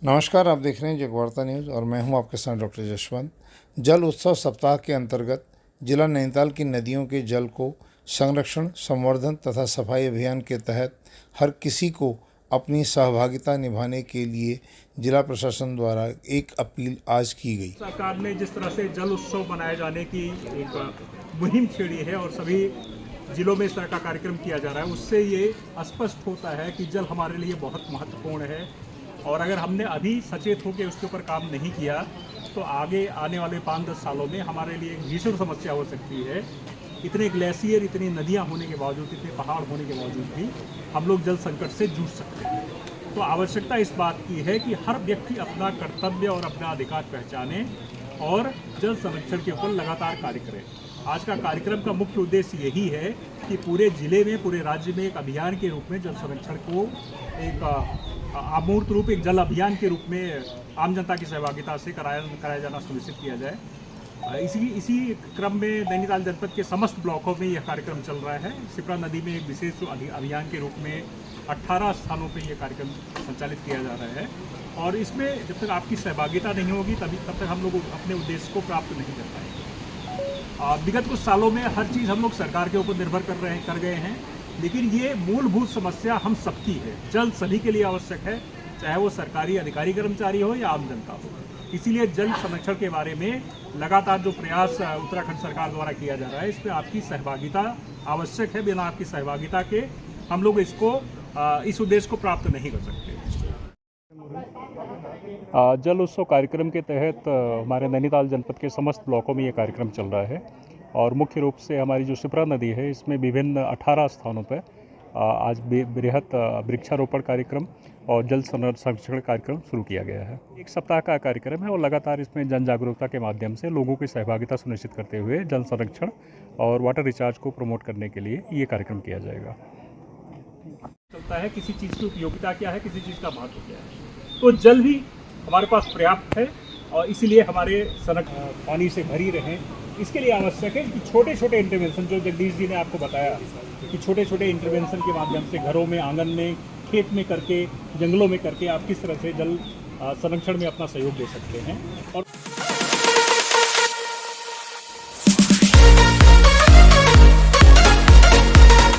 नमस्कार, आप देख रहे हैं जगवार्ता न्यूज़ और मैं हूं आपके साथ डॉक्टर जशवंत। जल उत्सव सप्ताह के अंतर्गत जिला नैनीताल की नदियों के जल को संरक्षण, संवर्धन तथा सफाई अभियान के तहत हर किसी को अपनी सहभागिता निभाने के लिए जिला प्रशासन द्वारा एक अपील आज की गई। सरकार ने जिस तरह से जल उत्सव मनाए जाने की एक मुहिम छेड़ी है और सभी जिलों में इस तरह का कार्यक्रम किया जा रहा है, उससे ये स्पष्ट होता है कि जल हमारे लिए बहुत महत्वपूर्ण है। और अगर हमने अभी सचेत होकर उसके ऊपर काम नहीं किया तो आगे आने वाले 5-10 सालों में हमारे लिए एक भीषण समस्या हो सकती है। इतने ग्लेशियर, इतनी नदियाँ होने के बावजूद, इतने पहाड़ होने के बावजूद भी हम लोग जल संकट से जूझ सकते हैं। तो आवश्यकता इस बात की है कि हर व्यक्ति अपना कर्तव्य और अपना अधिकार पहचाने और जल संरक्षण के ऊपर लगातार कार्य करे। आज का कार्यक्रम का मुख्य उद्देश्य यही है कि पूरे जिले में, पूरे राज्य में एक अभियान के रूप में जल संरक्षण को एक अमूर्त रूप, एक जल अभियान के रूप में आम जनता की सहभागिता से कराया जाना सुनिश्चित किया जाए। इसी क्रम में नैनीताल जनपद के समस्त ब्लॉकों में यह कार्यक्रम चल रहा है। शिप्रा नदी में एक विशेष अभियान के रूप में 18 स्थानों पर यह कार्यक्रम संचालित किया जा रहा है और इसमें जब तक आपकी सहभागिता नहीं होगी तब तक हम लोग अपने उद्देश्य को प्राप्त नहीं कर पाएंगे। विगत कुछ सालों में हर चीज़ हम लोग सरकार के ऊपर निर्भर कर गए हैं, लेकिन ये मूलभूत समस्या हम सबकी है। जल सभी के लिए आवश्यक है, चाहे वो सरकारी अधिकारी कर्मचारी हो या आम जनता हो। इसीलिए जल संरक्षण के बारे में लगातार जो प्रयास उत्तराखंड सरकार द्वारा किया जा रहा है, इसमें आपकी सहभागिता आवश्यक है। बिना आपकी सहभागिता के हम लोग इस उद्देश्य को प्राप्त नहीं कर सकते। जल उत्सव कार्यक्रम के तहत हमारे नैनीताल जनपद के समस्त ब्लॉकों में ये कार्यक्रम चल रहा है और मुख्य रूप से हमारी जो शिप्रा नदी है, इसमें विभिन्न 18 स्थानों पर आज बृहत वृक्षारोपण कार्यक्रम और जल संरक्षण कार्यक्रम शुरू किया गया है। एक सप्ताह का कार्यक्रम है और लगातार इसमें जन जागरूकता के माध्यम से लोगों की सहभागिता सुनिश्चित करते हुए जल संरक्षण और वाटर रिचार्ज को प्रमोट करने के लिए ये कार्यक्रम किया जाएगा। चलता है किसी चीज़ की उपयोगिता क्या है, किसी चीज़ का महत्व क्या है। तो जल भी हमारे पास पर्याप्त है और इसीलिए हमारे सड़क पानी से भरी रहें। इसके लिए आवश्यक है कि छोटे छोटे इंटरवेंशन, जो जगदीश जी ने आपको बताया कि छोटे छोटे इंटरवेंशन के माध्यम से घरों में, आंगन में, खेत में करके, जंगलों में करके आप किस तरह से जल संरक्षण में अपना सहयोग दे सकते हैं। और